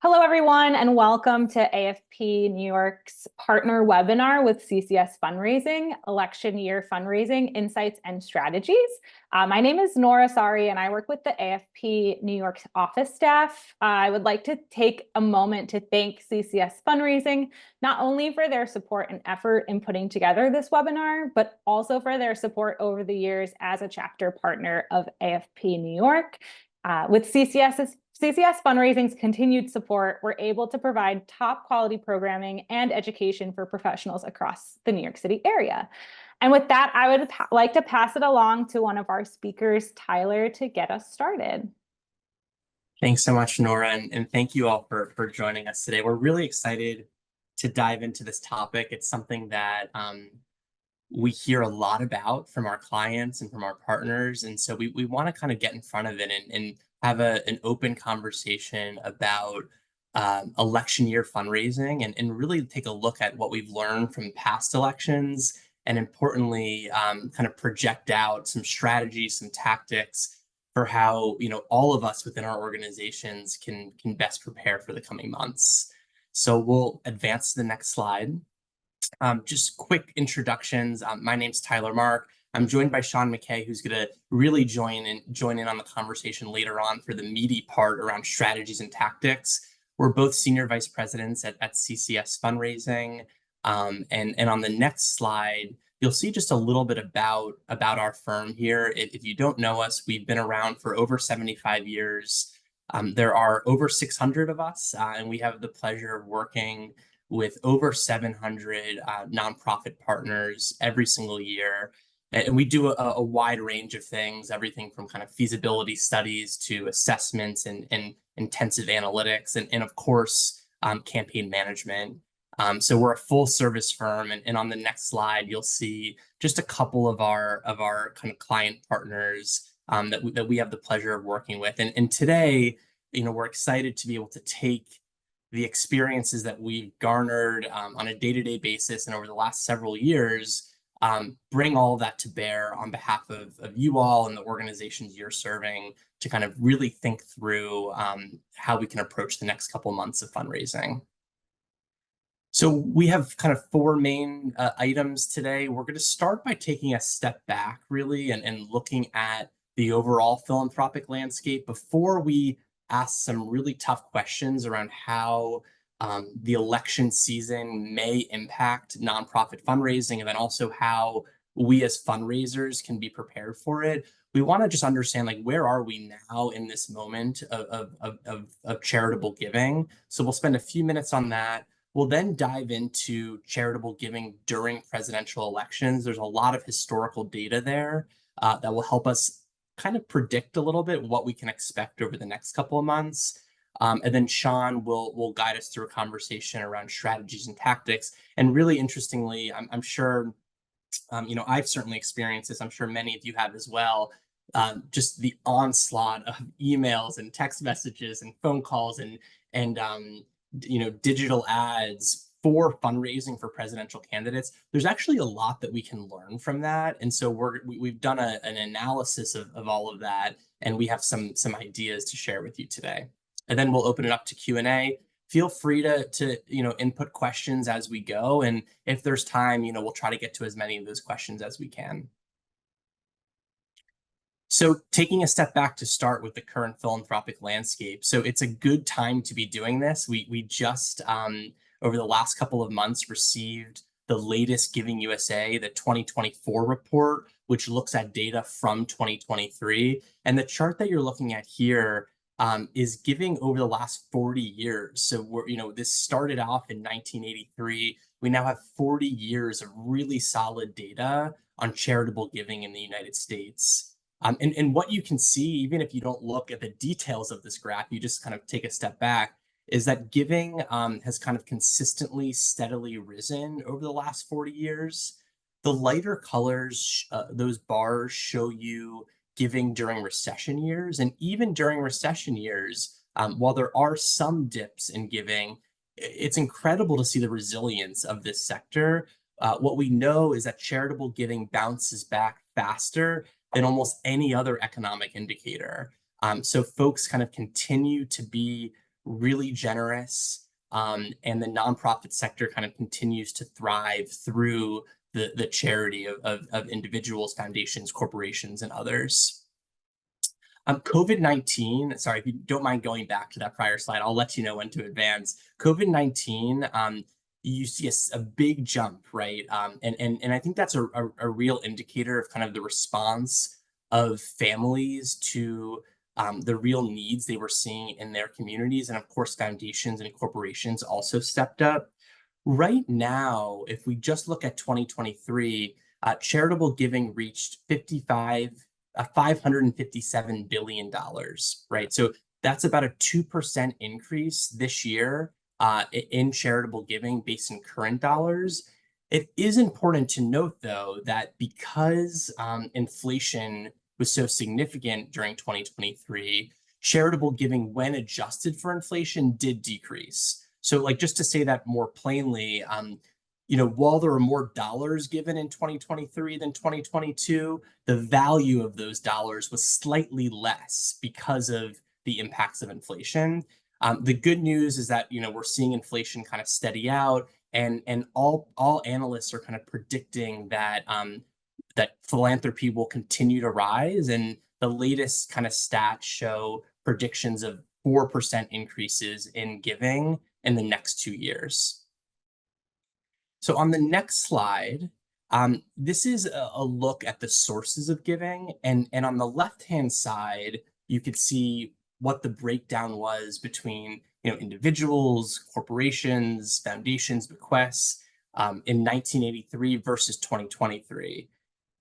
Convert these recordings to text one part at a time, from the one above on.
Hello, everyone, and welcome to AFP New York's partner webinar with CCS Fundraising, Election Year Fundraising Insights and Strategies. My name is Nora Sari, and I work with the AFP New York office staff. I would like to take a moment to thank CCS Fundraising, not only for their support and effort in putting together this webinar, but also for their support over the years as a chapter partner of AFP New York. With CCS Fundraising's continued support, we're able to provide top quality programming and education for professionals across the New York City area. And with that, I would like to pass it along to one of our speakers, Tyler, to get us started. Thanks so much, Nora, and thank you all for joining us today. We're really excited to dive into this topic. It's something that we hear a lot about from our clients and from our partners. And so we want to kind of get in front of it and have an open conversation about election year fundraising and really take a look at what we've learned from past elections and importantly, kind of project out some strategies, some tactics for how all of us within our organizations can best prepare for the coming months. So we'll advance to the next slide. Just quick introductions. My name's Tyler Mark. I'm joined by Shawn McKay, who's going to really join in on the conversation later on for the meaty part around strategies and tactics. We're both senior vice presidents at CCS Fundraising. And on the next slide, you'll see just a little bit about our firm here. If you don't know us, we've been around for over 75 years. There are over 600 of us, and we have the pleasure of working with over 700 nonprofit partners every single year. And we do a wide range of things, everything from kind of feasibility studies to assessments and intensive analytics, and of course, campaign management. So we're a full service firm. And on the next slide, you'll see just a couple of our kind of client partners that we have the pleasure of working with. And today, we're excited to be able to take the experiences that we've garnered on a day-to-day basis and over the last several years, bring all of that to bear on behalf of you all and the organizations you're serving to kind of really think through how we can approach the next couple months of fundraising. So we have kind of four main items today. We're going to start by taking a step back, really, and looking at the overall philanthropic landscape before we ask some really tough questions around how the election season may impact nonprofit fundraising, and then also how we as fundraisers can be prepared for it. We want to just understand, like, where are we now in this moment of charitable giving? So we'll spend a few minutes on that. We'll then dive into charitable giving during presidential elections. There's a lot of historical data there that will help us kind of predict a little bit what we can expect over the next couple of months. And then Shawn will guide us through a conversation around strategies and tactics. And really interestingly, I'm sure, I've certainly experienced this. I'm sure many of you have as well. Just the onslaught of emails and text messages and phone calls and digital ads for fundraising for presidential candidates. There's actually a lot that we can learn from that. And so we've done an analysis of all of that, and we have some ideas to share with you today. And then we'll open it up to Q&A. Feel free to input questions as we go. And if there's time, we'll try to get to as many of those questions as we can. So taking a step back to start with the current philanthropic landscape. So it's a good time to be doing this. We just, over the last couple of months, received the latest Giving USA, the 2024 report, which looks at data from 2023. And the chart that you're looking at here is giving over the last 40 years. So this started off in 1983. We now have 40 years of really solid data on charitable giving in the United States. And what you can see, even if you don't look at the details of this graph, you just kind of take a step back, is that giving has kind of consistently, steadily risen over the last 40 years. The lighter colors, those bars show you giving during recession years. And even during recession years, while there are some dips in giving, it's incredible to see the resilience of this sector. What we know is that charitable giving bounces back faster than almost any other economic indicator. So folks kind of continue to be really generous, and the nonprofit sector kind of continues to thrive through the charity of individuals, foundations, corporations, and others. COVID-19, sorry, if you don't mind going back to that prior slide, I'll let you know when to advance. COVID-19, you see a big jump, right? And I think that's a real indicator of kind of the response of families to the real needs they were seeing in their communities. And of course, foundations and corporations also stepped up. Right now, if we just look at 2023, charitable giving reached $557 billion, right? So that's about a 2% increase this year in charitable giving based in current dollars. It is important to note, though, that because inflation was so significant during 2023, charitable giving, when adjusted for inflation, did decrease. So, like, just to say that more plainly, while there were more dollars given in 2023 than 2022, the value of those dollars was slightly less because of the impacts of inflation. The good news is that we're seeing inflation kind of steady out, and all analysts are kind of predicting that that philanthropy will continue to rise, and the latest kind of stats show predictions of 4% increases in giving in the next 2 years. So on the next slide, this is a look at the sources of giving, and on the left-hand side, you could see what the breakdown was between individuals, corporations, foundations, bequests in 1983 versus 2023.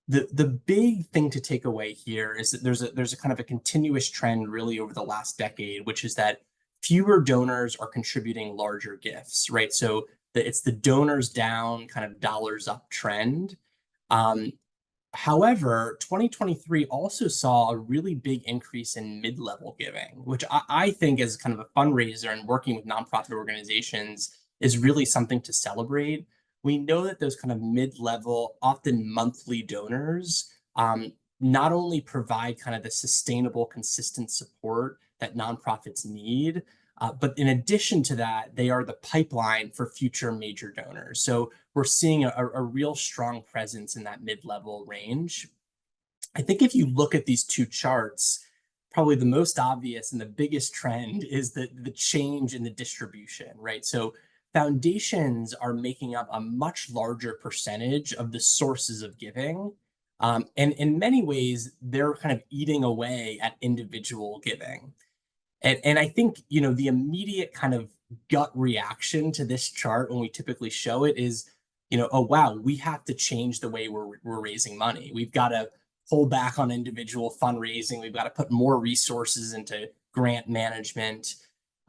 The big thing to take away here is that there's a kind of a continuous trend really over the last decade, which is that fewer donors are contributing larger gifts, right? So it's the donors down, kind of dollars up trend. However, 2023 also saw a really big increase in mid-level giving, which I think, as kind of a fundraiser and working with nonprofit organizations, is really something to celebrate. We know that those kind of mid-level, often monthly donors, not only provide kind of the sustainable, consistent support that nonprofits need, but in addition to that, they are the pipeline for future major donors. So we're seeing a real strong presence in that mid-level range. I think if you look at these two charts, probably the most obvious and the biggest trend is the change in the distribution, right? So foundations are making up a much larger percentage of the sources of giving. And in many ways, they're kind of eating away at individual giving. And I think, the immediate kind of gut reaction to this chart when we typically show it is, oh, wow, we have to change the way we're raising money. We've got to pull back on individual fundraising. We've got to put more resources into grant management.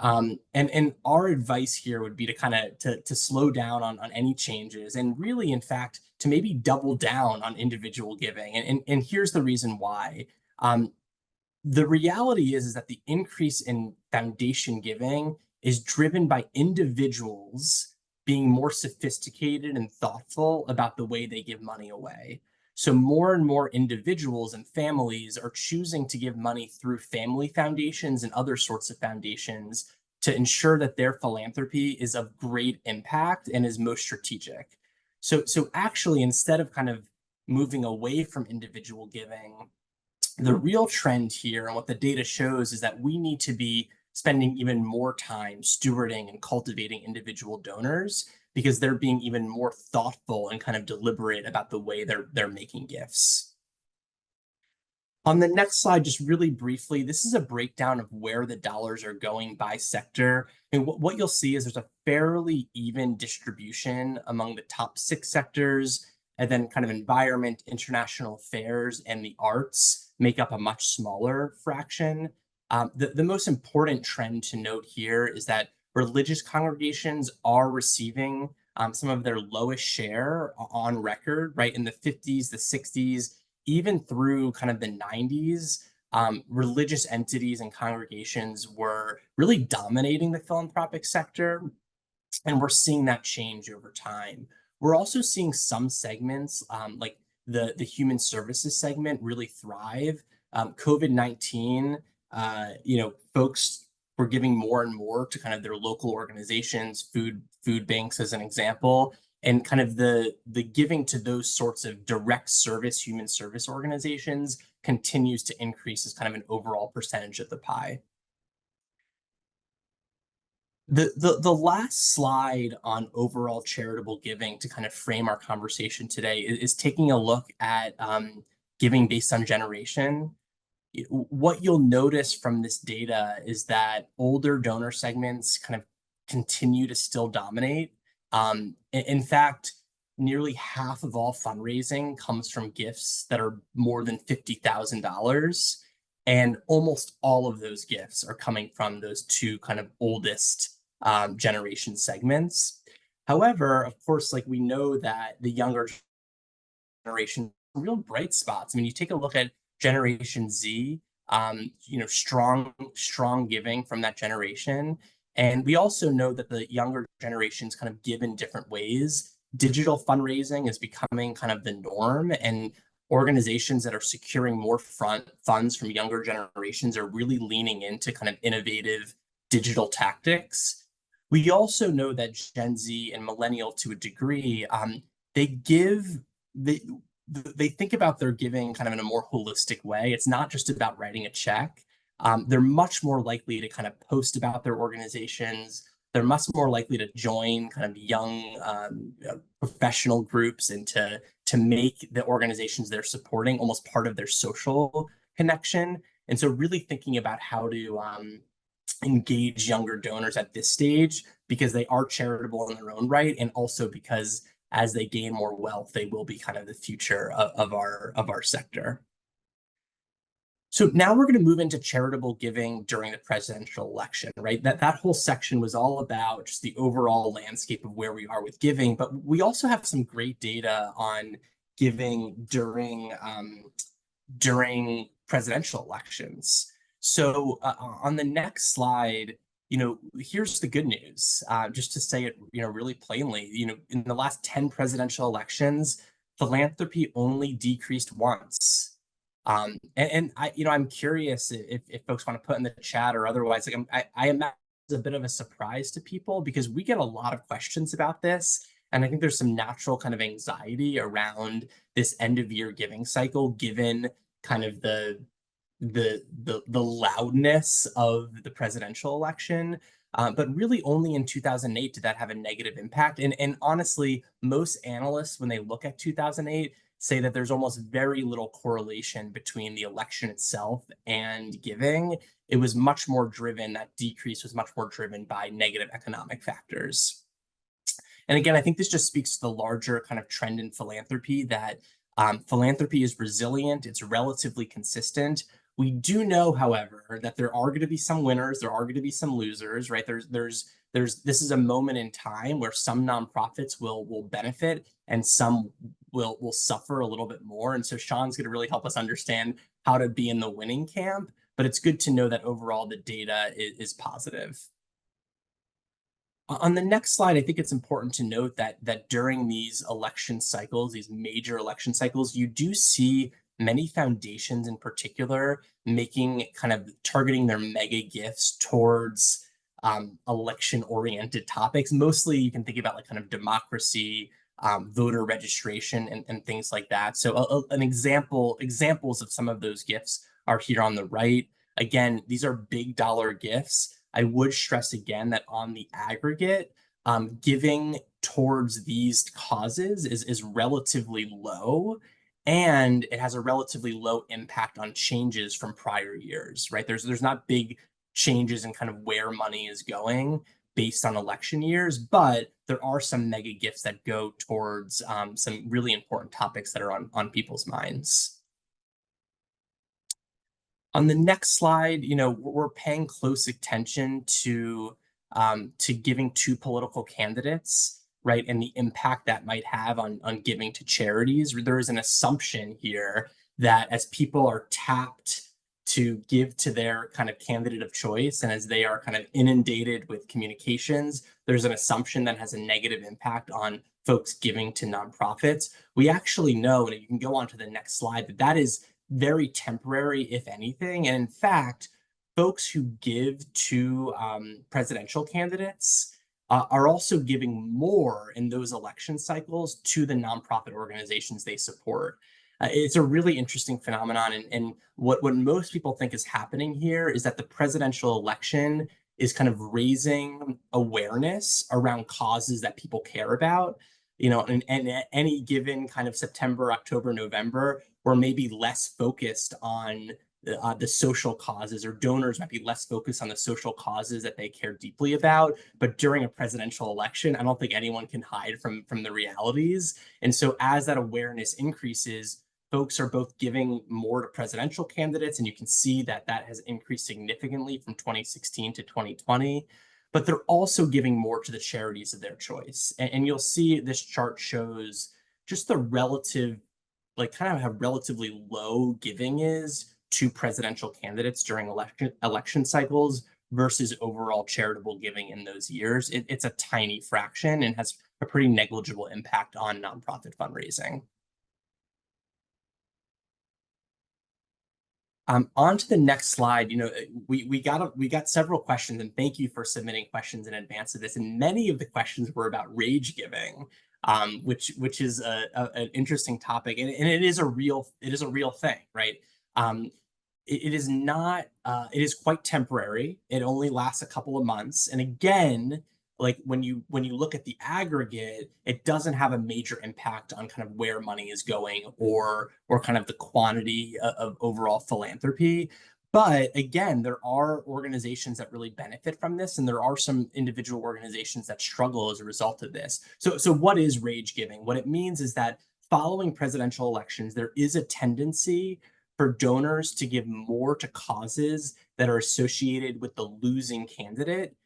And our advice here would be to kind of to slow down on any changes, and really, in fact, to maybe double down on individual giving. And here's the reason why. The reality is that the increase in foundation giving is driven by individuals being more sophisticated and thoughtful about the way they give money away. So more and more individuals and families are choosing to give money through family foundations and other sorts of foundations to ensure that their philanthropy is of great impact and is most strategic. So actually, instead of kind of moving away from individual giving, the real trend here, and what the data shows, is that we need to be spending even more time stewarding and cultivating individual donors, because they're being even more thoughtful and kind of deliberate about the way they're making gifts. On the next slide, just really briefly, this is a breakdown of where the dollars are going by sector. And what you'll see is there's a fairly even distribution among the top 6 sectors, and then kind of environment, international affairs, and the arts make up a much smaller fraction. The most important trend to note here is that religious congregations are receiving some of their lowest share on record, right? In the 50s, the 60s, even through kind of the 90s, religious entities and congregations were really dominating the philanthropic sector, and we're seeing that change over time. We're also seeing some segments, like the human services segment, really thrive. COVID-19, folks were giving more and more to kind of their local organizations, food banks as an example, and kind of the giving to those sorts of direct service, human service organizations continues to increase as kind of an overall percentage of the pie. The last slide on overall charitable giving to kind of frame our conversation today is taking a look at giving based on generation. What you'll notice from this data is that older donor segments kind of continue to still dominate. In fact, nearly half of all fundraising comes from gifts that are more than $50,000. And almost all of those gifts are coming from those two kind of oldest generation segments. However, of course, like we know that the younger generation, real bright spots. I mean, you take a look at Generation Z, strong giving from that generation. And we also know that the younger generations kind of give in different ways. Digital fundraising is becoming kind of the norm, and organizations that are securing more funds from younger generations are really leaning into kind of innovative digital tactics. We also know that Gen Z and millennial, to a degree, they think about their giving kind of in a more holistic way. It's not just about writing a check. They're much more likely to kind of post about their organizations. They're much more likely to join kind of young professional groups and to make the organizations they're supporting almost part of their social connection. And so really thinking about how to engage younger donors at this stage, because they are charitable in their own right, and also because as they gain more wealth, they will be kind of the future of our sector. So now we're going to move into charitable giving during the presidential election, right? That whole section was all about just the overall landscape of where we are with giving, but we also have some great data on giving during presidential elections. So on the next slide, here's the good news. Just to say it, really plainly, in the last 10 presidential elections, philanthropy only decreased once. And I'm curious if folks want to put in the chat or otherwise. Like I imagine it's a bit of a surprise to people because we get a lot of questions about this, and I think there's some natural kind of anxiety around this end of year giving cycle, given kind of the loudness of the presidential election. But really only in 2008 did that have a negative impact. And honestly, most analysts, when they look at 2008, say that there's almost very little correlation between the election itself and giving. It was much more driven, that decrease was much more driven by negative economic factors. And again, I think this just speaks to the larger kind of trend in philanthropy that philanthropy is resilient, it's relatively consistent. We do know, however, that there are going to be some winners, there are going to be some losers, right? This is a moment in time where some nonprofits will benefit and some will suffer a little bit more. And so Shawn's going to really help us understand how to be in the winning camp, but it's good to know that overall the data is positive. On the next slide, I think it's important to note that during these election cycles, these major election cycles, you do see many foundations in particular making kind of targeting their mega gifts towards election-oriented topics. Mostly you can think about like kind of democracy, voter registration, and things like that. So examples of some of those gifts are here on the right. Again, these are big dollar gifts. I would stress again that on the aggregate, giving towards these causes is relatively low, and it has a relatively low impact on changes from prior years, right? There's not big changes in kind of where money is going based on election years, but there are some mega gifts that go towards some really important topics that are on people's minds. On the next slide, we're paying close attention to giving to political candidates, right, and the impact that might have on giving to charities. There is an assumption here that as people are tapped to give to their kind of candidate of choice, and as they are kind of inundated with communications, there's an assumption that has a negative impact on folks giving to nonprofits. We actually know, and you can go on to the next slide, that is very temporary, if anything. And in fact, folks who give to presidential candidates are also giving more in those election cycles to the nonprofit organizations they support. It's a really interesting phenomenon. And what most people think is happening here is that the presidential election is kind of raising awareness around causes that people care about. And at any given kind of September, October, November, we're maybe less focused on the social causes, or donors might be less focused on the social causes that they care deeply about. But during a presidential election, I don't think anyone can hide from the realities. And so as that awareness increases, folks are both giving more to presidential candidates, and you can see that that has increased significantly from 2016 to 2020. But they're also giving more to the charities of their choice. And you'll see this chart shows just the relative, like kind of how relatively low giving is to presidential candidates during election cycles versus overall charitable giving in those years. It's a tiny fraction and has a pretty negligible impact on nonprofit fundraising. On to the next slide. We got several questions, and thank you for submitting questions in advance of this. And many of the questions were about rage giving, which is an interesting topic, and it is a real thing, right? It is not. It is quite temporary. It only lasts a couple of months, and again, like when you look at the aggregate, it doesn't have a major impact on kind of where money is going or kind of the quantity of overall philanthropy. But again, there are organizations that really benefit from this, and there are some individual organizations that struggle as a result of this. So what is rage giving? What it means is that following presidential elections, there is a tendency for donors to give more to causes that are associated with the losing candidate,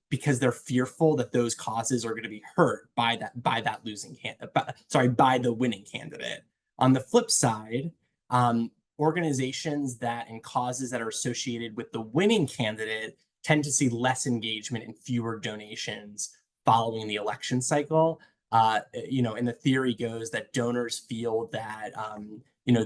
because they're fearful that those causes are going to be hurt by that losing by the winning candidate. On the flip side, organizations and causes that are associated with the winning candidate tend to see less engagement and fewer donations following the election cycle. And the theory goes that donors feel that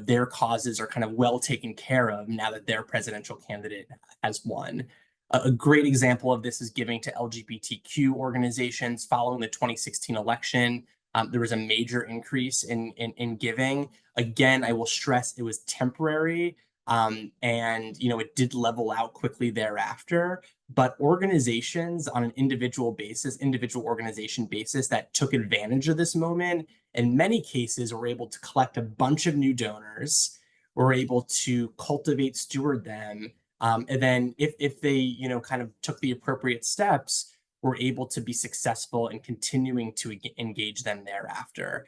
their causes are kind of well taken care of now that their presidential candidate has won. A great example of this is giving to LGBTQ organizations following the 2016 election. There was a major increase in giving. Again, I will stress it was temporary, and it did level out quickly thereafter. But organizations on an individual organization basis that took advantage of this moment, in many cases, were able to collect a bunch of new donors, were able to cultivate, steward them. And then if they, kind of took the appropriate steps, were able to be successful in continuing to engage them thereafter.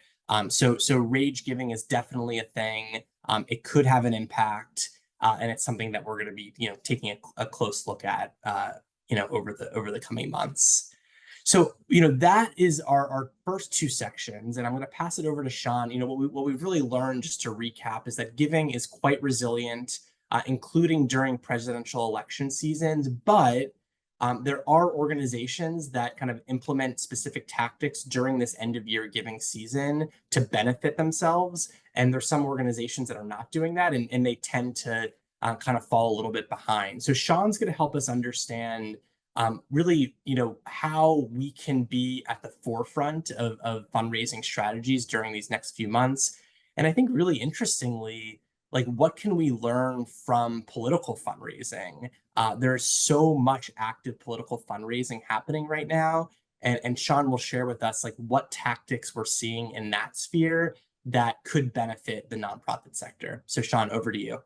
So rage giving is definitely a thing. It could have an impact, and it's something that we're going to be, taking a close look at, over the coming months. So, that is our first two sections, and I'm going to pass it over to Shawn. What we've really learned, just to recap, is that giving is quite resilient, including during presidential election seasons. But there are organizations that kind of implement specific tactics during this end of year giving season to benefit themselves. And there's some organizations that are not doing that, and they tend to kind of fall a little bit behind. So Shawn's going to help us understand really, how we can be at the forefront of fundraising strategies during these next few months. And I think really interestingly, like, what can we learn from political fundraising? There's so much active political fundraising happening right now. And Shawn will share with us, like, what tactics we're seeing in that sphere that could benefit the nonprofit sector. So Shawn, over to you.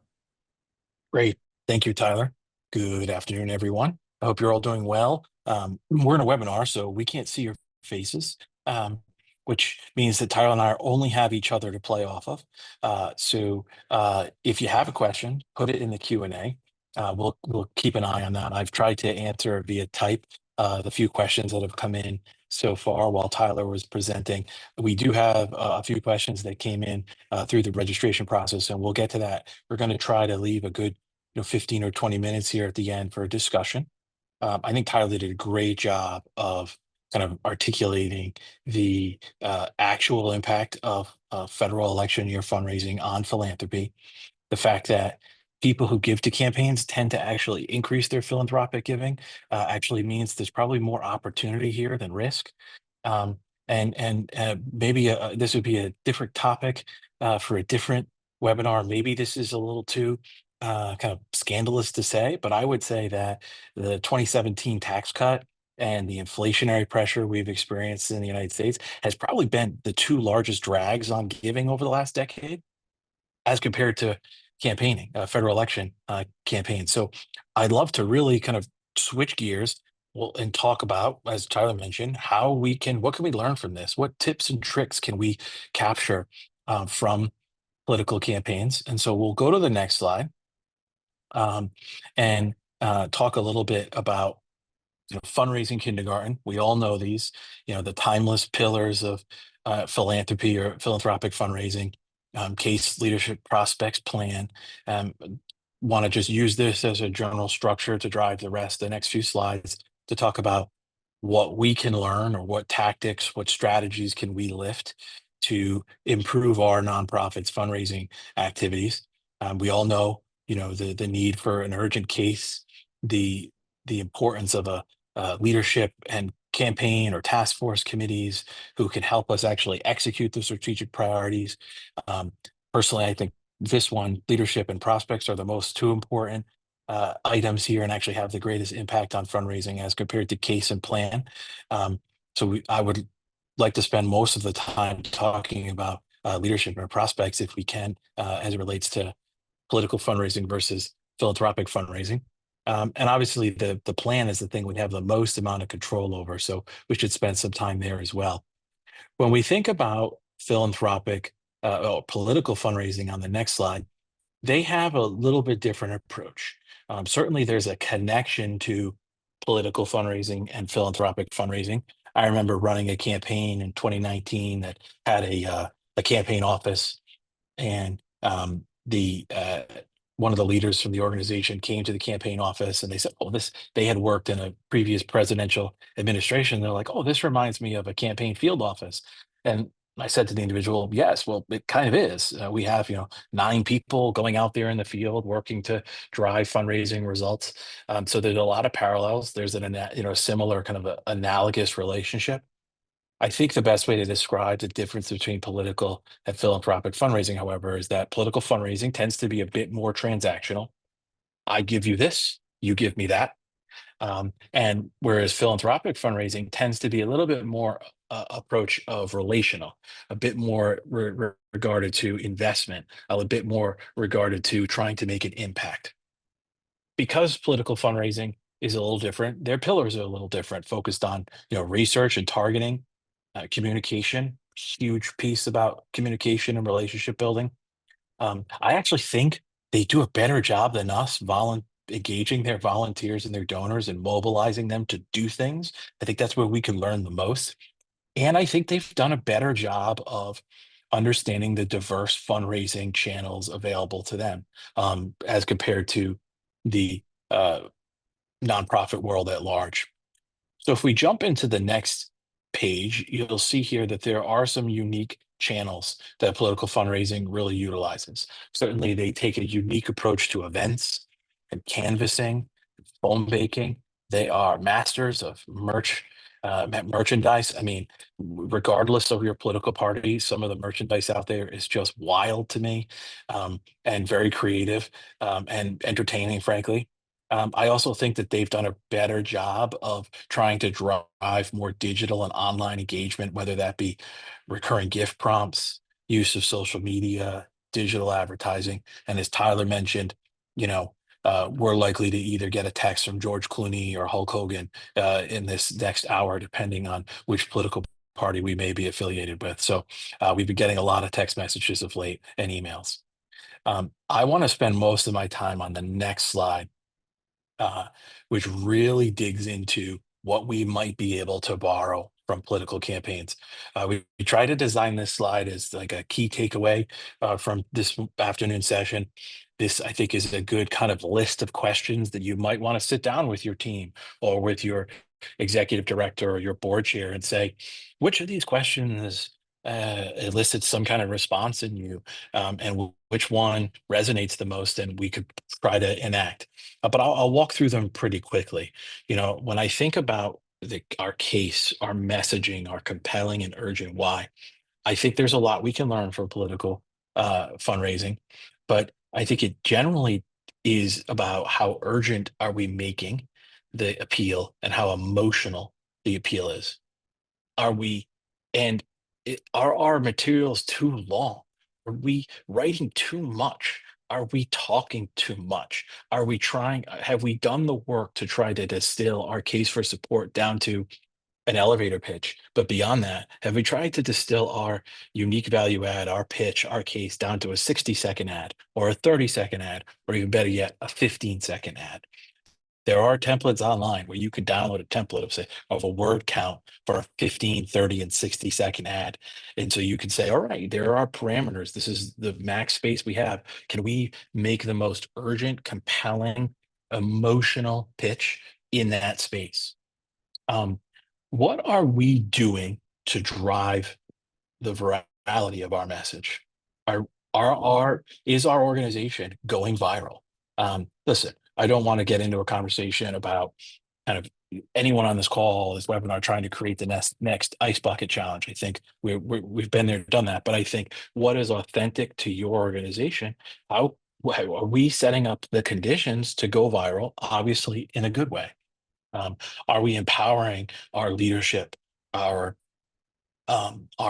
Great. Thank you, Tyler. Good afternoon, everyone. I hope you're all doing well. We're in a webinar, so we can't see your faces, which means that Tyler and I only have each other to play off of. So if you have a question, put it in the Q&A. We'll keep an eye on that. I've tried to answer via type the few questions that have come in so far while Tyler was presenting. We do have a few questions that came in through the registration process, and we'll get to that. We're going to try to leave a good 15 or 20 minutes here at the end for a discussion. I think Tyler did a great job of kind of articulating the actual impact of federal election year fundraising on philanthropy. The fact that people who give to campaigns tend to actually increase their philanthropic giving, actually means there's probably more opportunity here than risk. Um, and maybe this would be a different topic for a different webinar. Maybe this is a little too kind of scandalous to say, but I would say that the 2017 tax cut and the inflationary pressure we've experienced in the United States has probably been the two largest drags on giving over the last decade, as compared to campaigning, federal election campaigns. So I'd love to really kind of switch gears, well, and talk about, as Tyler mentioned, what can we learn from this? What tips and tricks can we capture from political campaigns? And so we'll go to the next slide um, and talk a little bit about fundraising kindergarten. We all know these, the timeless pillars of philanthropy or philanthropic fundraising, case leadership prospects plan. Want to just use this as a general structure to drive the rest, the next few slides, to talk about what we can learn, or what tactics, what strategies can we lift to improve our nonprofits fundraising activities. We all know, the need for an urgent case, the importance of a leadership and campaign or task force committees who can help us actually execute the strategic priorities. Personally, I think this one, leadership and prospects, are the most two important items here, and actually have the greatest impact on fundraising as compared to case and plan. I would like to spend most of the time talking about leadership and prospects, if we can, as it relates to political fundraising versus philanthropic fundraising. And obviously the plan is the thing we have the most amount of control over. So we should spend some time there as well. When we think about philanthropic or political fundraising on the next slide, they have a little bit different approach. Certainly there's a connection to political fundraising and philanthropic fundraising. I remember running a campaign in 2019 that had a campaign office, and the one of the leaders from the organization came to the campaign office, and they said, "Oh, they had worked in a previous presidential administration." They're like, "Oh, this reminds me of a campaign field office." And I said to the individual, "Yes, well, it kind of is. We have, 9 people going out there in the field working to drive fundraising results. So there's a lot of parallels. There's similar kind of analogous relationship. I think the best way to describe the difference between political and philanthropic fundraising, however, is that political fundraising tends to be a bit more transactional. I give you this, you give me that. And whereas philanthropic fundraising tends to be a little bit more approach of relational, a bit more regarded to investment, a bit more regarded to trying to make an impact. Because political fundraising is a little different, their pillars are a little different, focused on research and targeting, communication, huge piece about communication and relationship building. I actually think they do a better job than us engaging their volunteers and their donors and mobilizing them to do things. I think that's where we can learn the most. And I think they've done a better job of understanding the diverse fundraising channels available to them, as compared to the nonprofit world at large. So if we jump into the next page, you'll see here that there are some unique channels that political fundraising really utilizes. Certainly, they take a unique approach to events and canvassing, phone baking. They are masters of merchandise. I mean, regardless of your political party, some of the merchandise out there is just wild to me, and very creative, and entertaining, frankly. I also think that they've done a better job of trying to drive more digital and online engagement, whether that be recurring gift prompts, use of social media, digital advertising. And as Tyler mentioned, we're likely to either get a text from George Clooney or Hulk Hogan in this next hour, depending on which political party we may be affiliated with. So we've been getting a lot of text messages of late and emails. I want to spend most of my time on the next slide, which really digs into what we might be able to borrow from political campaigns. We try to design this slide as like a key takeaway from this afternoon session. This, I think, is a good kind of list of questions that you might want to sit down with your team or with your executive director or your board chair and say, which of these questions elicits some kind of response in you, and which one resonates the most, and we could try to enact. But I'll walk through them pretty quickly. When I think about our case, our messaging, our compelling and urgent why, I think there's a lot we can learn from political fundraising, but I think it generally is about how urgent are we making the appeal and how emotional the appeal is. Are we, and are our materials too long? Are we writing too much? Are we talking too much? Are we trying, have we done the work to try to distill our case for support down to an elevator pitch? But beyond that, have we tried to distill our unique value add, our pitch, our case down to a 60-second ad or a 30-second ad, or even better yet, a 15-second ad? There are templates online where you can download a template of a word count for a 15, 30, and 60-second ad. And so you can say, all right, there are parameters. This is the max space we have. Can we make the most urgent, compelling, emotional pitch in that space? What are we doing to drive the virality of our message? Is our organization going viral? Listen, I don't want to get into a conversation about kind of anyone on this call, this webinar, trying to create the next ice bucket challenge. I think we've been there, done that. But I think what is authentic to your organization? How are we setting up the conditions to go viral? Obviously, in a good way. Are we empowering our leadership, our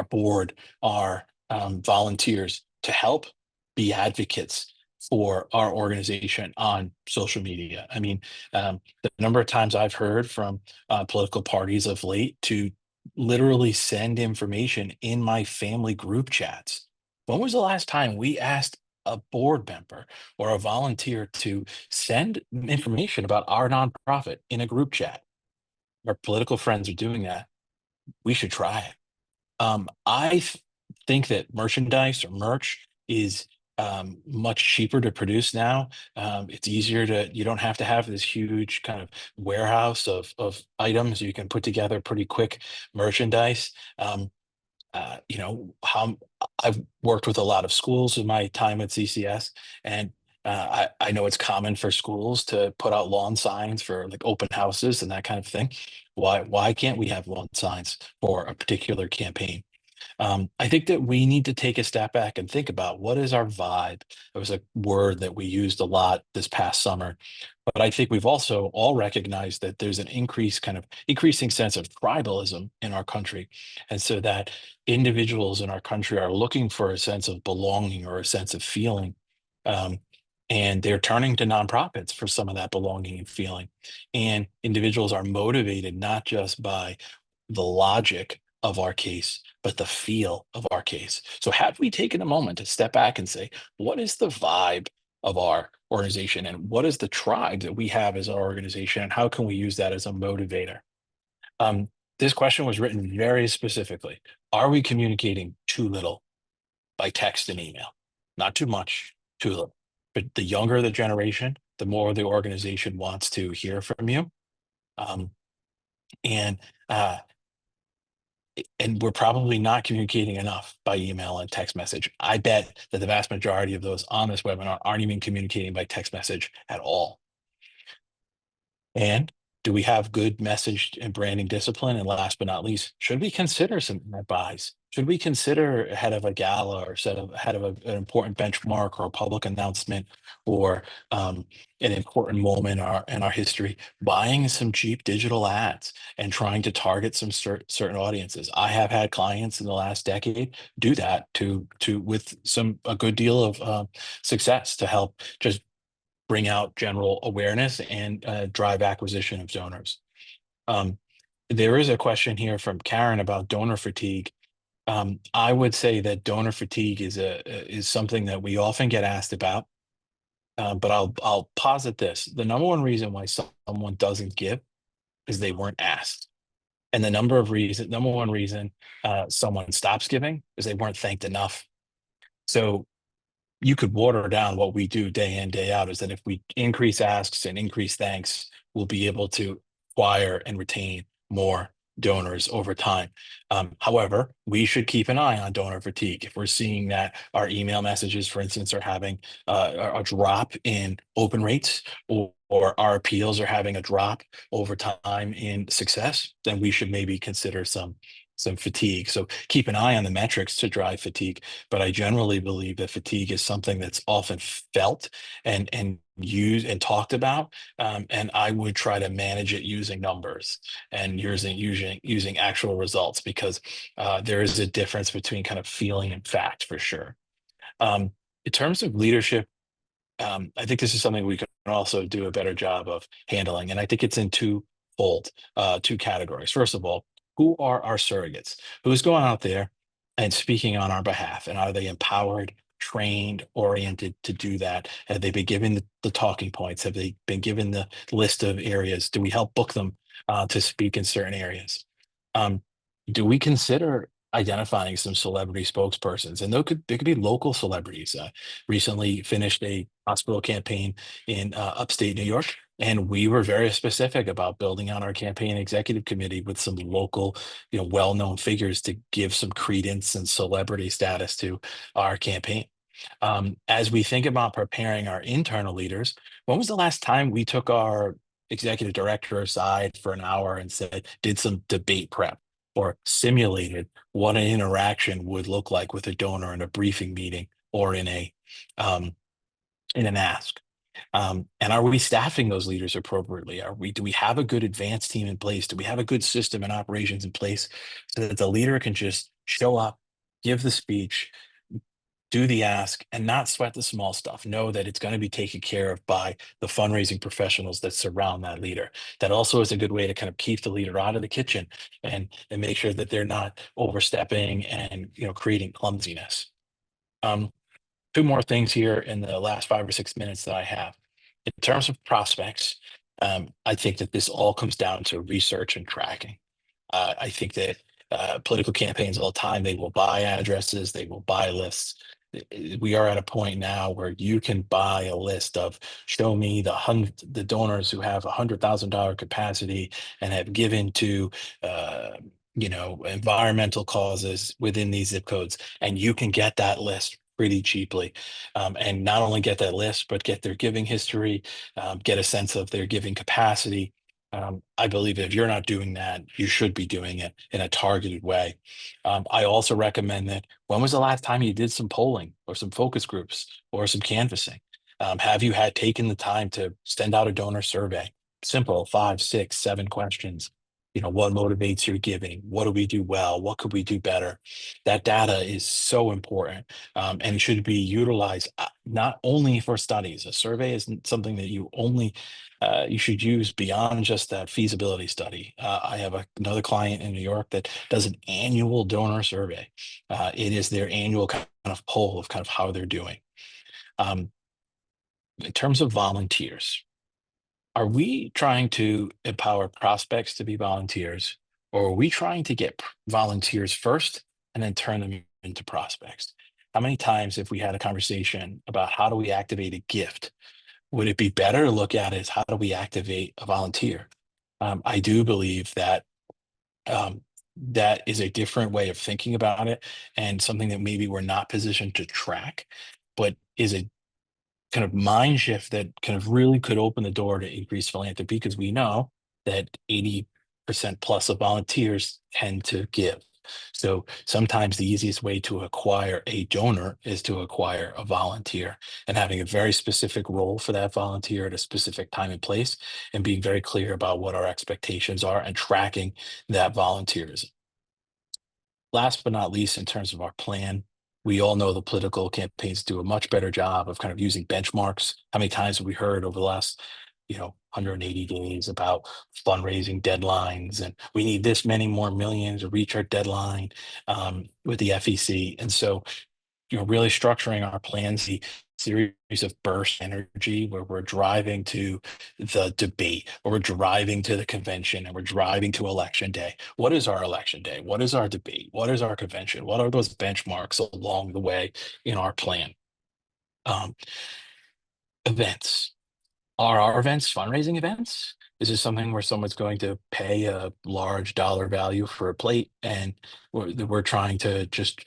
board, our volunteers to help be advocates for our organization on social media? I mean, the number of times I've heard from political parties of late to literally send information in my family group chats. When was the last time we asked a board member or a volunteer to send information about our nonprofit in a group chat? Our political friends are doing that. We should try it. Think that merchandise or merch is much cheaper to produce now. It's easier you don't have to have this huge kind of warehouse of items. You can put together pretty quick merchandise. How I've worked with a lot of schools in my time at CCS, and I know it's common for schools to put out lawn signs for like open houses and that kind of thing. Why can't we have lawn signs for a particular campaign? I think that we need to take a step back and think about what is our vibe. It was a word that we used a lot this past summer, but I think we've also all recognized that there's an increasing sense of tribalism in our country. And so that individuals in our country are looking for a sense of belonging or a sense of feeling. And they're turning to nonprofits for some of that belonging and feeling. And individuals are motivated not just by the logic of our case, but the feel of our case. So have we taken a moment to step back and say, what is the vibe of our organization, and what is the tribe that we have as our organization, and how can we use that as a motivator? This question was written very specifically. Are we communicating too little by text and email? Not too much, too little. But the younger the generation, the more the organization wants to hear from you. And we're probably not communicating enough by email and text message. I bet that the vast majority of those on this webinar aren't even communicating by text message at all. And do we have good message and branding discipline? And last but not least, should we consider some buys? Should we consider ahead of a gala or ahead of an important benchmark or a public announcement or an important moment in our history, buying some cheap digital ads and trying to target some certain audiences? I have had clients in the last decade do that with a good deal of success to help just bring out general awareness and drive acquisition of donors. There is a question here from Karen about donor fatigue. I would say that donor fatigue is something that we often get asked about, but I'll posit this: the number one reason why someone doesn't give is they weren't asked, and the number one reason someone stops giving is they weren't thanked enough. So you could water down what we do day in, day out, is that if we increase asks and increase thanks, we'll be able to acquire and retain more donors over time. However, we should keep an eye on donor fatigue. If we're seeing that our email messages, for instance, are having a drop in open rates, or our appeals are having a drop over time in success, then we should maybe consider some fatigue. So keep an eye on the metrics to drive fatigue. But I generally believe that fatigue is something that's often felt and used and talked about. And I would try to manage it using numbers and using actual results, because there is a difference between kind of feeling and fact, for sure. In terms of leadership, I think this is something we can also do a better job of handling. And I think it's in two categories. First of all, who are our surrogates? Who's going out there and speaking on our behalf? And are they empowered, trained, oriented to do that? Have they been given the talking points? Have they been given the list of areas? Do we help book them to speak in certain areas? Do we consider identifying some celebrity spokespersons? And there could be local celebrities. Recently finished a hospital campaign in upstate New York, and we were very specific about building out our campaign executive committee with some local, well-known figures to give some credence and celebrity status to our campaign. As we think about preparing our internal leaders, when was the last time we took our executive director aside for an hour and did some debate prep, or simulated what an interaction would look like with a donor in a briefing meeting or in an ask? And are we staffing those leaders appropriately? Do we have a good advanced team in place? Do we have a good system and operations in place so that the leader can just show up, give the speech, do the ask, and not sweat the small stuff? Know that it's going to be taken care of by the fundraising professionals that surround that leader. That also is a good way to kind of keep the leader out of the kitchen and make sure that they're not overstepping and creating clumsiness. Two more things here in the last 5 or 6 minutes that I have. In terms of prospects, I think that this all comes down to research and tracking. I think that political campaigns all the time, they will buy addresses, they will buy lists. We are at a point now where you can buy a list of, show me the donors who have $100,000 capacity and have given to environmental causes within these zip codes, and you can get that list pretty cheaply. And not only get that list, but get their giving history, get a sense of their giving capacity. I believe if you're not doing that, you should be doing it in a targeted way. I also recommend that, when was the last time you did some polling or some focus groups or some canvassing? Have you taken the time to send out a donor survey? Simple, 5, 6, 7 questions. What motivates your giving? What do we do well? What could we do better? That data is so important, and should be utilized not only for studies. A survey isn't something that you should use beyond just that feasibility study. I have another client in New York that does an annual donor survey. It is their annual kind of poll of kind of how they're doing. In terms of volunteers, are we trying to empower prospects to be volunteers, or are we trying to get volunteers first and then turn them into prospects? How many times have we had a conversation about how do we activate a gift? Would it be better to look at it as, how do we activate a volunteer? I do believe that that is a different way of thinking about it, and something that maybe we're not positioned to track, but is a kind of mind shift that kind of really could open the door to increase philanthropy, because we know that 80% plus of volunteers tend to give. So sometimes the easiest way to acquire a donor is to acquire a volunteer, and having a very specific role for that volunteer at a specific time and place, and being very clear about what our expectations are and tracking that volunteerism. Last but not least, in terms of our plan, we all know the political campaigns do a much better job of kind of using benchmarks. How many times have we heard over the last 180 days about fundraising deadlines, and we need this many more millions to reach our deadline with the FEC? And so, really structuring our plans, the series of burst energy, where we're driving to the debate, or we're driving to the convention, and we're driving to election day. What is our election day? What is our debate? What is our convention? What are those benchmarks along the way in our plan? Events. Are our events fundraising events? Is this something where someone's going to pay a large dollar value for a plate and we're trying to just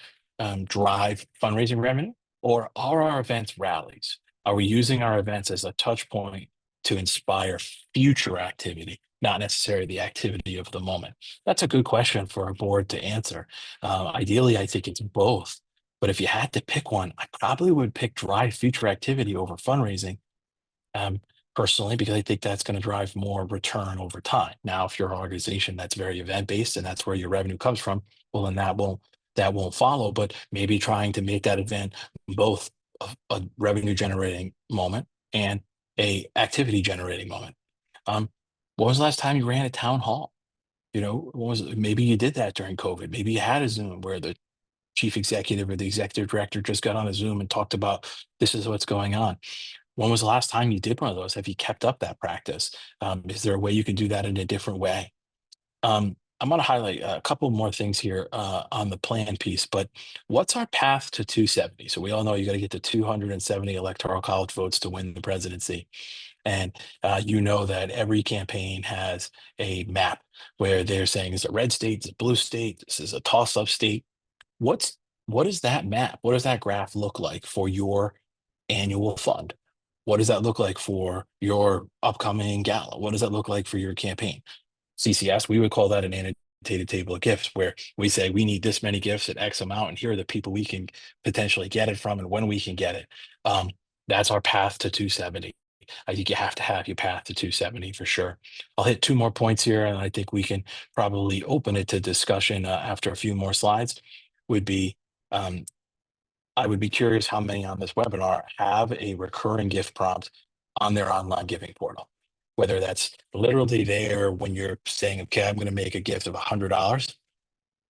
drive fundraising revenue? Or are our events rallies? Are we using our events as a touch point to inspire future activity, not necessarily the activity of the moment? That's a good question for a board to answer. Ideally, I think it's both. But if you had to pick one, I probably would pick drive future activity over fundraising, um, personally, because I think that's going to drive more return over time. Now, if you're an organization that's very event based and that's where your revenue comes from, well, then that won't follow. But maybe trying to make that event both a revenue generating moment and a activity generating moment. When was the last time you ran a town hall? Maybe you did that during COVID. Maybe you had a Zoom where the chief executive or the executive director just got on a Zoom and talked about this is what's going on. When was the last time you did one of those? Have you kept up that practice? Is there a way you can do that in a different way? I'm going to highlight a couple more things here on the plan piece, but what's our path to 270? So we all know you got to get to 270 electoral college votes to win the presidency. And you know that every campaign has a map where they're saying it's a red state, it's a blue state, this is a toss-up state. What is that map? What does that graph look like for your annual fund? What does that look like for your upcoming gala? What does that look like for your campaign? CCS, we would call that an annotated table of gifts, where we say we need this many gifts at X amount, and here are the people we can potentially get it from and when we can get it. That's our path to 270. I think you have to have your path to 270 for sure. I'll hit two more points here, and I think we can probably open it to discussion after a few more slides. Would be I would be curious how many on this webinar have a recurring gift prompt on their online giving portal, whether that's literally there when you're saying, okay, I'm going to make a gift of $100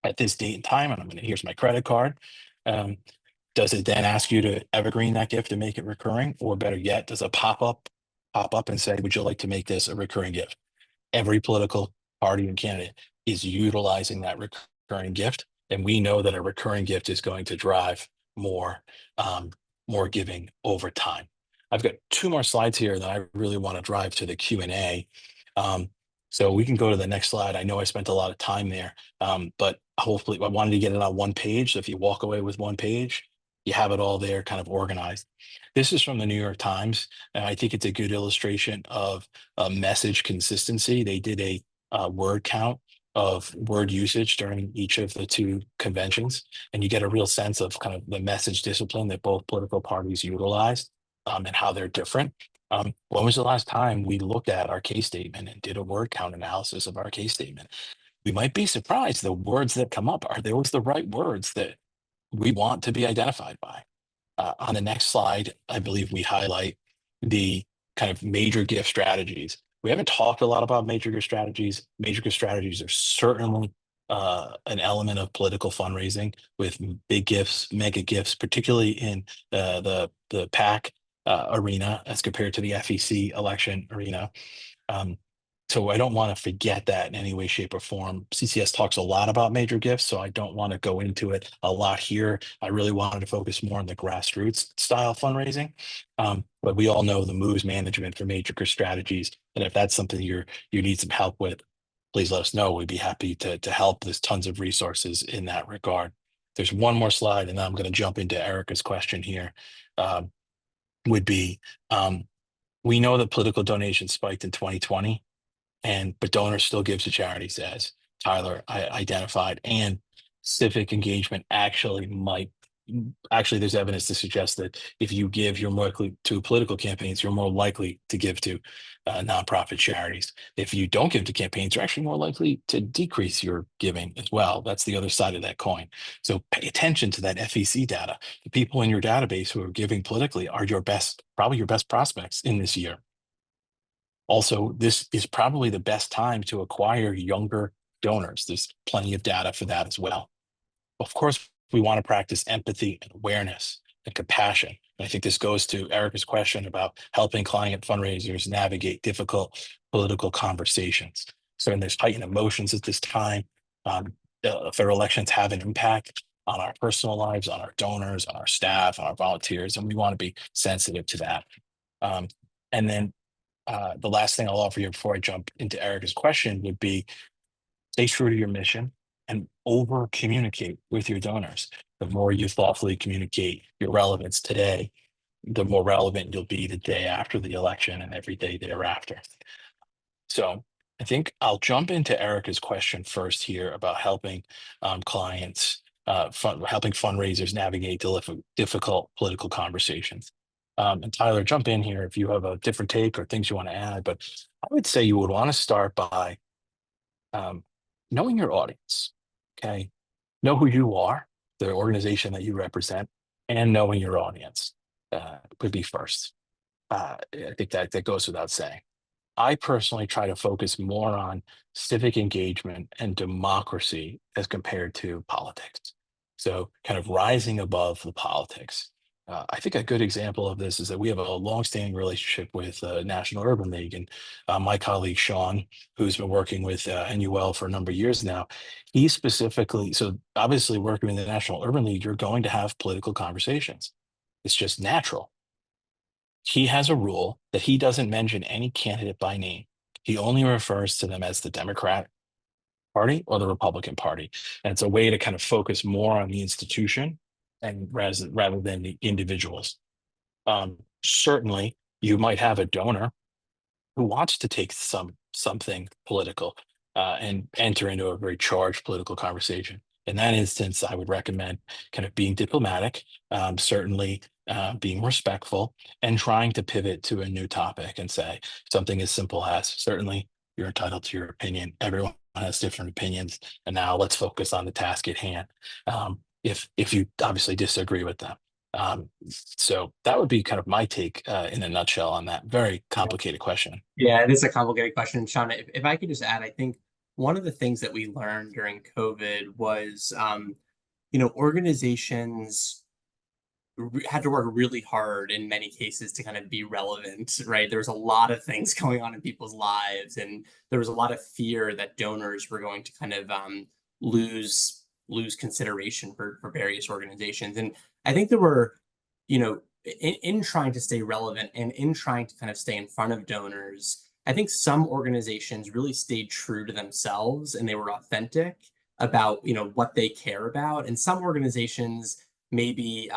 at this date and time, and here's my credit card. Does it then ask you to evergreen that gift and make it recurring? Or better yet, does a pop up and say, would you like to make this a recurring gift? Every political party and candidate is utilizing that recurring gift. And we know that a recurring gift is going to drive more, more giving over time. I've got two more slides here that I really want to drive to the Q&A. So we can go to the next slide. I know I spent a lot of time there, but hopefully I wanted to get it on one page. So if you walk away with one page, you have it all there kind of organized. This is from the New York Times, and I think it's a good illustration of message consistency. They did a word count of word usage during each of the two conventions, and you get a real sense of kind of the message discipline that both political parties utilize, and how they're different. When was the last time we looked at our case statement and did a word count analysis of our case statement? We might be surprised the words that come up, are those the right words that we want to be identified by? On the next slide, I believe we highlight the kind of major gift strategies. We haven't talked a lot about major gift strategies. Major gift strategies are certainly an element of political fundraising, with big gifts, mega gifts, particularly in the PAC arena as compared to the FEC election arena. So I don't want to forget that in any way, shape, or form. CCS talks a lot about major gifts, so I don't want to go into it a lot here. I really wanted to focus more on the grassroots style fundraising. But we all know the moves management for major gift strategies. And if that's something you need some help with, please let us know. We'd be happy to help. There's tons of resources in that regard. There's one more slide, and then I'm going to jump into Erica's question here. Would be, we know that political donations spiked in 2020. But donors still give to charities, as Tyler identified, and civic engagement actually there's evidence to suggest that if you give, you're more likely to political campaigns, you're more likely to give to nonprofit charities. If you don't give to campaigns, you're actually more likely to decrease your giving as well. That's the other side of that coin. So pay attention to that FEC data. The people in your database who are giving politically are probably your best prospects in this year. Also, this is probably the best time to acquire younger donors. There's plenty of data for that as well. Of course, we want to practice empathy and awareness and compassion. And I think this goes to Erica's question about helping client fundraisers navigate difficult political conversations. So there's heightened emotions at this time. Federal elections have an impact on our personal lives, on our donors, on our staff, on our volunteers, and we want to be sensitive to that. And then the last thing I'll offer you before I jump into Erica's question would be stay true to your mission and over communicate with your donors. The more you thoughtfully communicate your relevance today, the more relevant you'll be the day after the election and every day thereafter. So I think I'll jump into Erica's question first here about helping clients, helping fundraisers navigate difficult political conversations. And Tyler, jump in here if you have a different take or things you want to add. But I would say you would want to start by knowing your audience. Okay, know who you are, the organization that you represent, and knowing your audience would be first. I think that goes without saying. I personally try to focus more on civic engagement and democracy as compared to politics. So kind of rising above the politics. I think a good example of this is that we have a longstanding relationship with National Urban League, and my colleague Shawn, who's been working with NUL for a number of years now, he specifically, so obviously working with the National Urban League, you're going to have political conversations. It's just natural. He has a rule that he doesn't mention any candidate by name. He only refers to them as the Democrat Party or the Republican Party. And it's a way to kind of focus more on the institution and rather than the individuals. Certainly, you might have a donor who wants to take something political and enter into a very charged political conversation. In that instance, I would recommend kind of being diplomatic, certainly being respectful, and trying to pivot to a new topic and say something as simple as, certainly you're entitled to your opinion. Everyone has different opinions, and now let's focus on the task at hand. If you obviously disagree with them. So that would be kind of my take in a nutshell on that very complicated question. Yeah, it is a complicated question, Shawn. If I could just add, I think one of the things that we learned during COVID was, organizations had to work really hard in many cases to kind of be relevant, right? There was a lot of things going on in people's lives, and there was a lot of fear that donors were going to kind of lose consideration for various organizations. And I think there were, in trying to stay relevant and in trying to kind of stay in front of donors, I think some organizations really stayed true to themselves and they were authentic about, what they care about. And some organizations maybe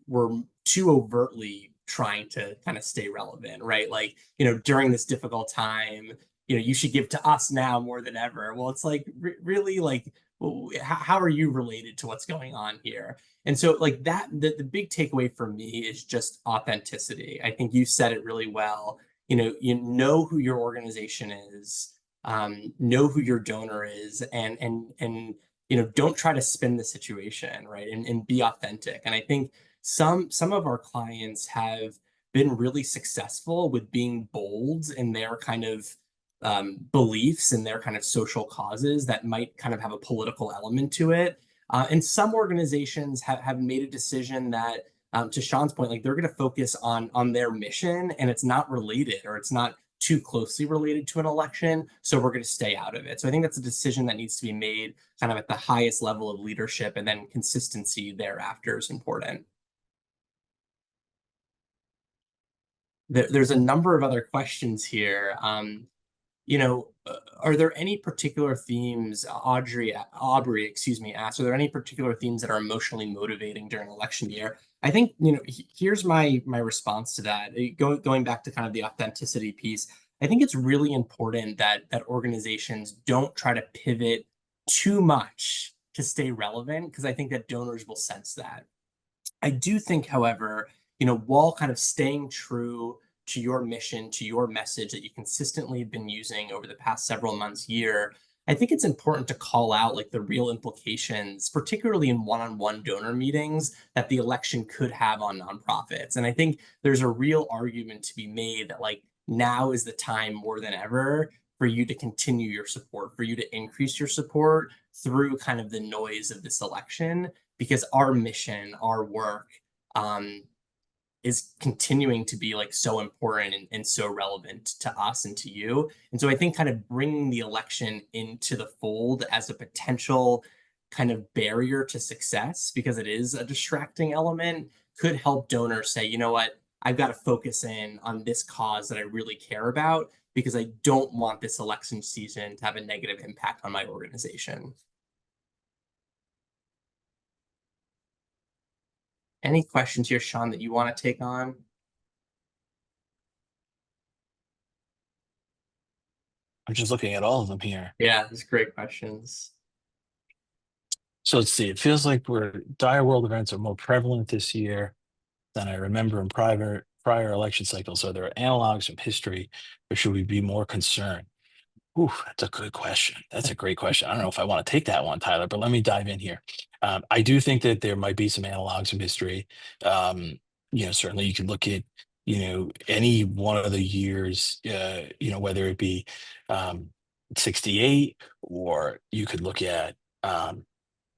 were too overtly trying to kind of stay relevant, right? Like, during this difficult time, you should give to us now more than ever. Well, it's like, really, like, well, how are you related to what's going on here? And so like that, the big takeaway for me is just authenticity. I think you said it really well. You know who your organization is, know who your donor is, and don't try to spin the situation, right? And be authentic. And I think some of our clients have been really successful with being bold in their kind of beliefs and their kind of social causes that might kind of have a political element to it. And some organizations have made a decision that, to Shawn's point, like they're going to focus on their mission, and it's not related or it's not too closely related to an election, so we're going to stay out of it. So I think that's a decision that needs to be made kind of at the highest level of leadership, and then consistency thereafter is important. There's a number of other questions here. Are there any particular themes, Aubrey, asked, are there any particular themes that are emotionally motivating during election year? I think, here's my response to that. Going back to kind of the authenticity piece, I think it's really important that organizations don't try to pivot too much to stay relevant, because I think that donors will sense that. I do think, however, while kind of staying true to your mission, to your message that you consistently have been using over the past several months, year, I think it's important to call out like the real implications, particularly in one-on-one donor meetings, that the election could have on nonprofits. And I think there's a real argument to be made that like now is the time more than ever for you to continue your support, for you to increase your support through kind of the noise of this election, because our mission, our work, is continuing to be like so important and so relevant to us and to you. And so I think kind of bringing the election into the fold as a potential kind of barrier to success, because it is a distracting element, could help donors say, you know what, I've got to focus in on this cause that I really care about because I don't want this election season to have a negative impact on my organization. Any questions here, Shawn, that you want to take on? I'm just looking at all of them here. Yeah, these great questions. So let's see. It feels like dire world events are more prevalent this year than I remember in prior election cycles. Are there analogs from history, or should we be more concerned? Ooh, that's a good question. That's a great question. I don't know if I want to take that one, Tyler, but let me dive in here. I do think that there might be some analogs from history. Certainly you can look at, any one of the years, whether it be 68, or you could look at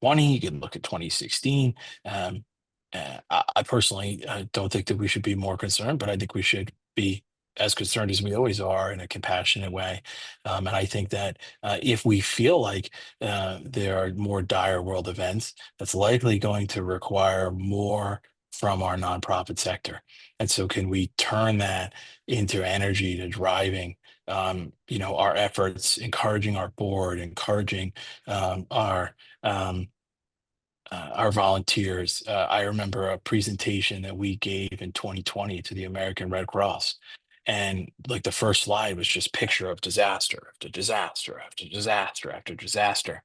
20, you can look at 2016. I personally don't think that we should be more concerned, but I think we should be as concerned as we always are in a compassionate way. And I think that if we feel like there are more dire world events, that's likely going to require more from our nonprofit sector. And so can we turn that into energy to driving our efforts, encouraging our board, encouraging our volunteers. I remember a presentation that we gave in 2020 to the American Red Cross. And like the first slide was just picture of disaster after disaster after disaster after disaster.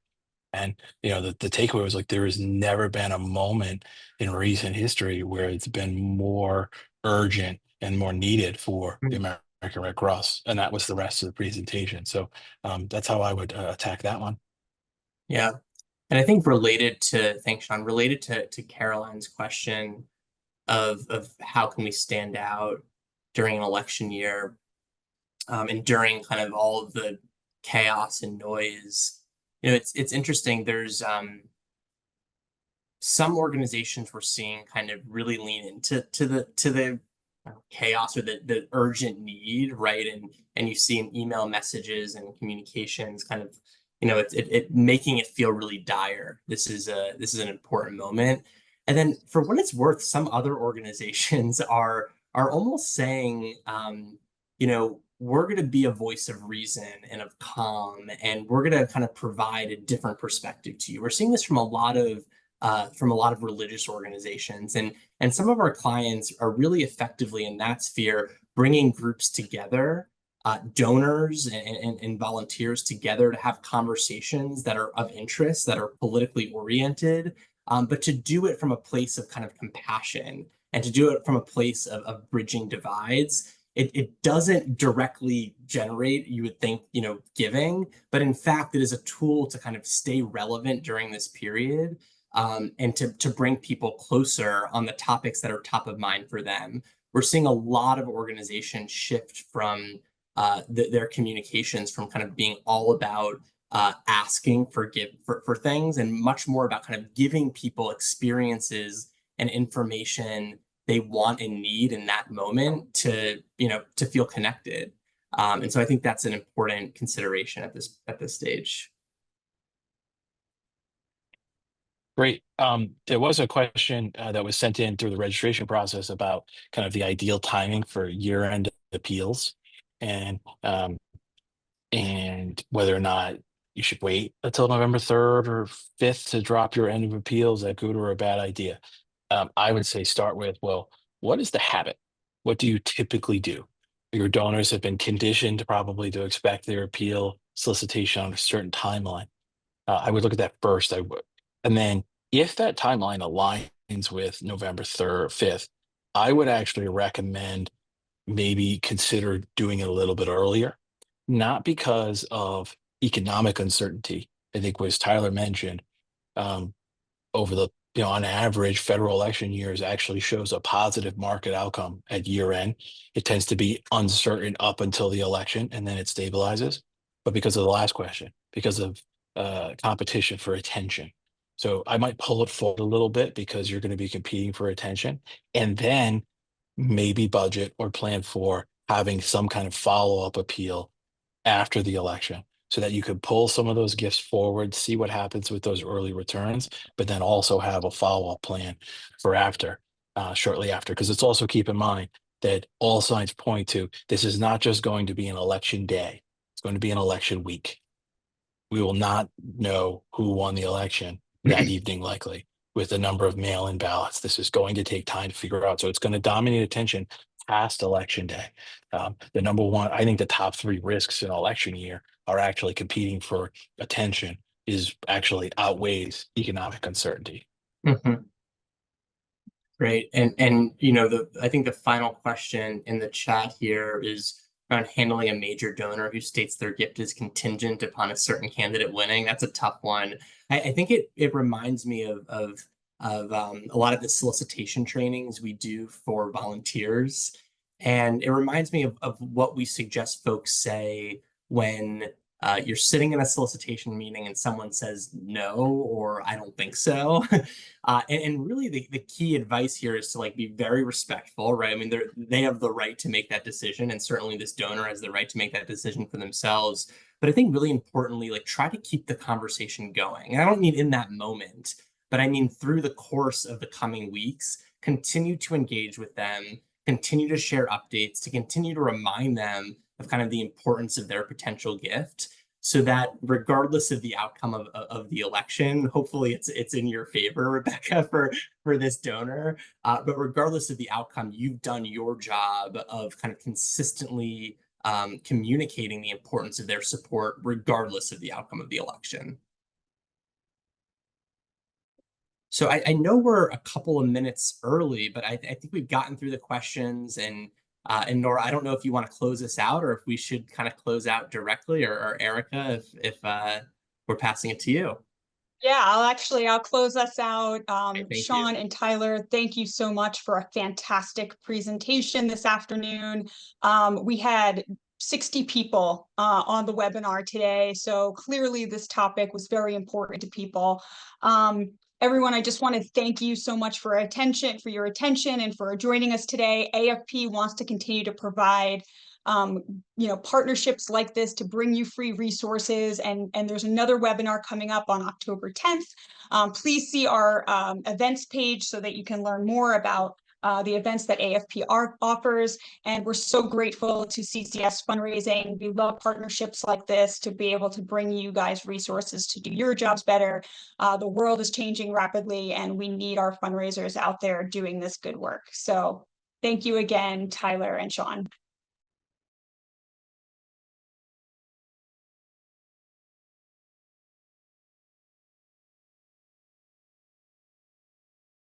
And the takeaway was like there has never been a moment in recent history where it's been more urgent and more needed for the American Red Cross. And that was the rest of the presentation. So that's how I would attack that one. Yeah. And I think thanks, Shawn, related to Caroline's question of how can we stand out during an election year, and during kind of all of the chaos and noise. It's interesting. There's some organizations we're seeing kind of really lean into the chaos or the urgent need, right? And you see in email messages and communications kind of, it making it feel really dire. This is an important moment. And then for what it's worth, some other organizations are almost saying, we're going to be a voice of reason and of calm, and we're going to kind of provide a different perspective to you. We're seeing this from a lot of religious organizations, and some of our clients are really effectively in that sphere bringing groups together, donors and volunteers together to have conversations that are of interest, that are politically oriented, but to do it from a place of kind of compassion and to do it from a place of bridging divides. It doesn't directly generate, you would think, giving, but in fact, it is a tool to kind of stay relevant during this period, and to bring people closer on the topics that are top of mind for them. We're seeing a lot of organizations shift from their communications from kind of being all about asking for things, and much more about kind of giving people experiences and information they want and need in that moment to feel connected. And so I think that's an important consideration at this stage. Great. There was a question that was sent in through the registration process about kind of the ideal timing for year-end appeals, and whether or not you should wait until November 3rd or 5th to drop your end of appeals. Is that good or a bad idea? I would say start with, well, what is the habit? What do you typically do? Your donors have been conditioned probably to expect their appeal solicitation on a certain timeline. I would look at that first. And then if that timeline aligns with November 3rd or 5th, I would actually recommend maybe consider doing it a little bit earlier, not because of economic uncertainty. I think, as Tyler mentioned, over the, on average, federal election years actually shows a positive market outcome at year end. It tends to be uncertain up until the election, and then it stabilizes. But because of the last question, because of competition for attention. So I might pull it forward a little bit because you're going to be competing for attention, and then maybe budget or plan for having some kind of follow-up appeal after the election so that you could pull some of those gifts forward, see what happens with those early returns, but then also have a follow-up plan for after, shortly after. Because it's also, keep in mind, that all signs point to this is not just going to be an election day. It's going to be an election week. We will not know who won the election that evening, likely, with the number of mail-in ballots. This is going to take time to figure out. So it's going to dominate attention past election day. The number one, I think the top three risks in election year are actually competing for attention is actually outweighs economic uncertainty. Mhm. Great. And you know, I think the final question in the chat here is around handling a major donor who states their gift is contingent upon a certain candidate winning. That's a tough one. I think it reminds me of a lot of the solicitation trainings we do for volunteers. And it reminds me of what we suggest folks say when you're sitting in a solicitation meeting and someone says no, or I don't think so. And really the key advice here is to like be very respectful, right? I mean, they have the right to make that decision, and certainly this donor has the right to make that decision for themselves. But I think really importantly, like try to keep the conversation going. And I don't mean in that moment, but I mean through the course of the coming weeks, continue to engage with them, continue to share updates, to continue to remind them of kind of the importance of their potential gift, so that regardless of the outcome of the election, hopefully it's in your favor, Rebecca, for this donor, but regardless of the outcome, you've done your job of kind of consistently communicating the importance of their support regardless of the outcome of the election. So I know we're a couple of minutes early, but I think we've gotten through the questions. And Nora, I don't know if you want to close us out or if we should kind of close out directly, or Erica, if we're passing it to you. Yeah, I'll close us out. Shawn You. and Tyler, thank you so much for a fantastic presentation this afternoon. We had 60 people on the webinar today, so clearly this topic was very important to people. Everyone, I just want to thank you so much for your attention and for joining us today. AFP wants to continue to provide partnerships like this to bring you free resources. And there's another webinar coming up on October 10th. Please see our events page so that you can learn more about the events that AFP offers. And we're so grateful to CCS Fundraising. We love partnerships like this to be able to bring you guys resources to do your jobs better. The world is changing rapidly, and we need our fundraisers out there doing this good work. So thank you again, Tyler and Shawn.